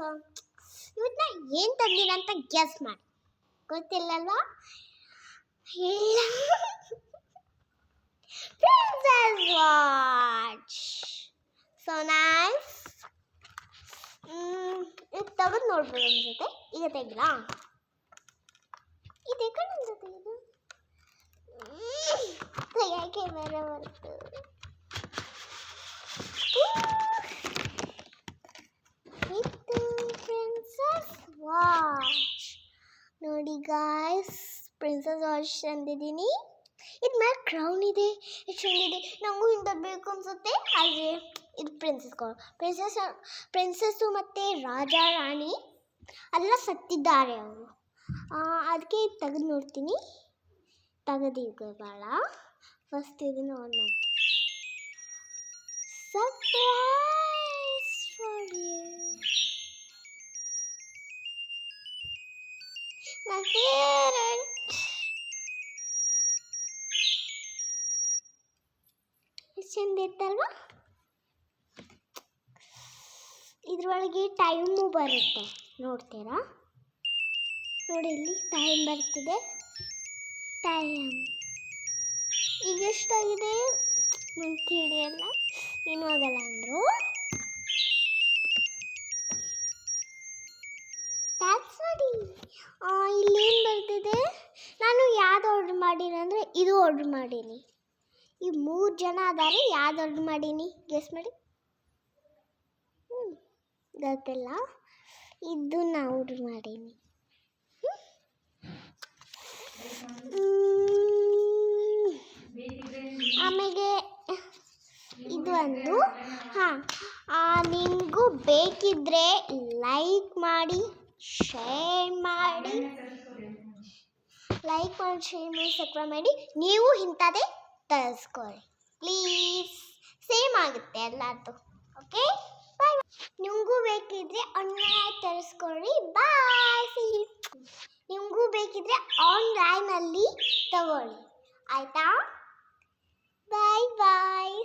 So ಇವತ್ತು ಏನು ತಂದಿಲ್ಲ ಅಂತ ಗೆಸ್ ಮಾಡಿ. ಗೊತ್ತಿಲ್ಲಲ್ವಾ? Princess watch. So nice. ಇದು ತೆಗೆದು ನೋಡ್ಬೋದು ಅನ್ಸುತ್ತೆ. ಈಗ ತೆಗಿಲಾ? ಇದು ಕಡೆ ಅನ್ಸುತ್ತೆ. ಇದು ತೆಗಿಯೋಕೆ ಬೇರೆ ಬರ್ತು. ಇದು ಪ್ರಿನ್ಸಸ್ ವಾಚ್ ನೋಡಿ ಗಾಯ್ಸ್. ಪ್ರಿನ್ಸಸ್ ವಾಚ್ ತಂದಿದ್ದೀನಿ. ಇದು ಮೇಲೆ ಕ್ರೌನ್ ಇದೆ, ಎಷ್ಟು ಚೆಂದಿದೆ. ನನಗೂ ಇಂಥದ್ದು ಬೇಕು ಅನ್ಸುತ್ತೆ. ಆದರೆ ಇದು ಪ್ರಿನ್ಸಸ್ಸು ಮತ್ತು ರಾಜ ರಾಣಿ ಎಲ್ಲ ಸತ್ತಿದ್ದಾರೆ ಅವರು. ಅದಕ್ಕೆ ಇದು ತೆಗೆದು ನೋಡ್ತೀನಿ. ತೆಗೆದೀಗ ಭಾಳ ಫಸ್ಟ್ ಇದನ್ನು ಆನ್ ಮಾಡ್ತೀನಿ. Surprise for you. My favourite. ಚೆಂದ ಇತ್ತಲ್ವಾ? ಇದ್ರೊಳಗೆ ಟೈಮು ಬರುತ್ತೆ, ನೋಡ್ತೀರಾ? ನೋಡಿ ಇಲ್ಲಿ ಟೈಮ್ ಬರ್ತಿದೆ. ಟೈಮ್ ಈಗ ಎಷ್ಟಾಗಿದೆ ನಂಗೆ ತಿಳಿಯಲ್ಲ, ಏನೂ ಆಗಲ್ಲ ಅಂದರು. ಟ್ಯಾಕ್ಸ್ ಮಾಡಿ ಇಲ್ಲೇನು ಬರ್ತಿದೆ. ನಾನು ಯಾವ್ದು ಆರ್ಡ್ರ್ ಮಾಡೀನಿ ಅಂದರೆ ಇದು ಆರ್ಡ್ರ್ ಮಾಡೀನಿ. ಈ 3 ಜನ ಅದಾರೆ. ಯಾವ್ದು ಆರ್ಡ್ರ್ ಮಾಡೀನಿ ಗೆಸ್ ಮಾಡಿ. ಗೊತ್ತಿಲ್ಲ. ಇದನ್ನ ಆರ್ಡ್ರ್ ಮಾಡೀನಿ. ಆಮೇಲೆ ಇದು ಒಂದು. ನಿಮಗೂ ಬೇಕಿದ್ರೆ ಲೈಕ್ ಮಾಡಿ, ಶೇರ್ ಮಾಡಿ, ಸಬ್ಸ್ಕ್ರೈಬ್ ಮಾಡಿ. ನೀವು ಇಂಥದ್ದೇ ತರಿಸ್ಕೊಳ್ಳಿ ಪ್ಲೀಸ್. ಸೇಮ್ ಆಗುತ್ತೆ ಎಲ್ಲರದ್ದು. ಓಕೆ, ಬಾಯ್. ನಿಮಗೂ ಬೇಕಿದ್ರೆ ಆನ್ಲೈನ್ ತರಿಸ್ಕೊಳ್ಳಿ. ಬಾಯ್. ನಿಮಗೂ ಬೇಕಿದ್ರೆ ಆನ್ಲೈನಲ್ಲಿ ತಗೊಳ್ಳಿ, ಆಯಿತಾ? ಬಾಯ್ ಬಾಯ್.